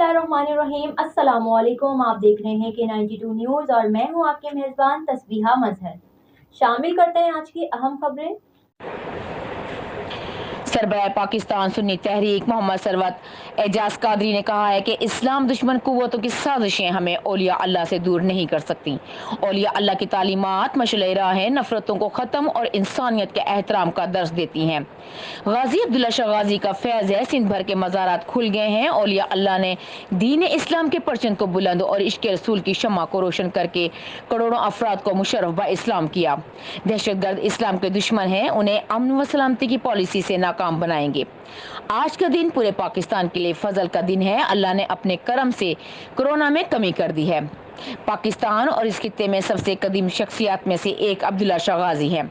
बिस्मिल्लाहिर्रहमानिर्रहीम। अस्सलामुअलैकुम। आप देख रहे हैं K92 न्यूज़ और मैं हूं आपके मेज़बान तस्बीहा मजहर। शामिल करते हैं आज की अहम खबरें। सरबराह पाकिस्तान सुन्नी तहरीक मोहम्मद सरवत एजाज कादरी ने कहा है कि इस्लाम दुश्मन कुव्वतों की साजिशें हमें औलिया अल्लाह से दूर नहीं कर सकती। औलिया अल्लाह की तालीमात मशअले राहें नफरतों को ख़त्म और इंसानियत के एहतराम का दर्स देती हैं। गाजी अब्दुल्ला शाह गाजी का फैज़ है, सिंध भर के मज़ारात खुल गए हैं। औलिया अल्लाह ने दीन इस्लाम के परचम को बुलंद और इश्क़ रसूल की शम्मा को रोशन करके करोड़ों अफराद को मुशर्रफ बा इस्लाम किया। दहशतगर्द इस्लाम के दुश्मन हैं, उन्हें अमन व सलामती की पॉलिसी से नाकाम बनाएंगे। आज का दिन पूरे पाकिस्तान के लिए फजल का दिन है। अल्लाह ने अपने करम से कोरोना में कमी कर दी है। पाकिस्तान और इस खित्ते में सबसे कदीम शख्सियत में से एक अब्दुल्ला शाह गाजी है।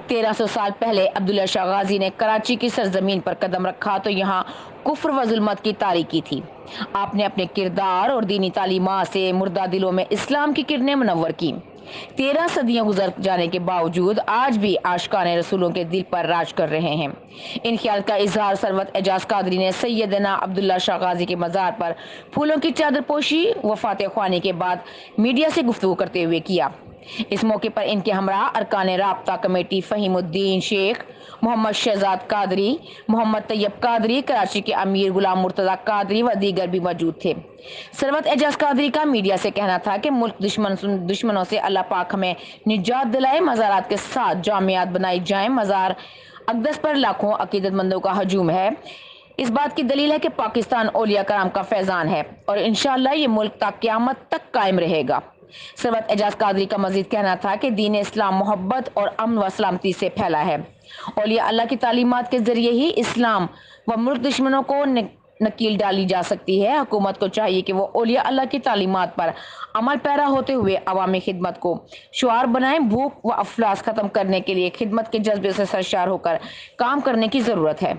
1300 साल पहले अब्दुल्ला शाह गाजी ने कराची की सरजमीन पर कदम रखा तो यहाँ कुफ्र व जुल्मत की तारीकी थी। आपने अपने किरदार और दीनी तालीमात से मुर्दा दिलों में इस्लाम की किरणें मुनव्वर की। 13 सदियां गुजर जाने के बावजूद आज भी आशिकाने रसूलों के दिल पर राज कर रहे हैं। इन ख्याल का इजहार सरवत एजाज कादरी ने सैयदना अब्दुल्ला शाह गाजी के मज़ार पर फूलों की चादर पोशी व फातिहा ख्वानी के बाद मीडिया से गुफ्तगू करते हुए किया। इस मौके पर इनके हमरा अरकान राब्ता कमेटी फहीमुद्दीन शेख, मोहम्मद शहजाद कादरी, मोहम्मद तैयब कादरी, कराची के अमीर गुलाम मुर्तजा कादरी व दीगर भी मौजूद थे। सरवत एजाज कादरी का मीडिया से कहना था कि मुल्क दुश्मनों से अल्लाह पाक हमें निजात दिलाए, मज़ारात के साथ जामियात बनाई जाएं। मज़ार अक़दस पर लाखों अकीदतमंदों का हजूम है। इस बात की दलील है कि पाकिस्तान औलिया कराम का फैजान है और इंशाअल्लाह ये मुल्क ता क़यामत तक कायम रहेगा। सरवत एजाज कादरी का मजीद कहना था कि दीन इस्लाम मोहब्बत और अमन व सलामती से फैला है। औलिया अल्लाह की तालीमात के जरिए ही इस्लाम व मुल्क दुश्मनों को नकील डाली जा सकती है। हुकूमत को चाहिए कि वो औलिया अल्लाह की तालीमात पर अमल पैरा होते हुए अवामी खिदमत को शुआर बनाए। भूख व अफलास खत्म करने के लिए खिदमत के जज्बे से सरशार होकर काम करने की जरूरत है।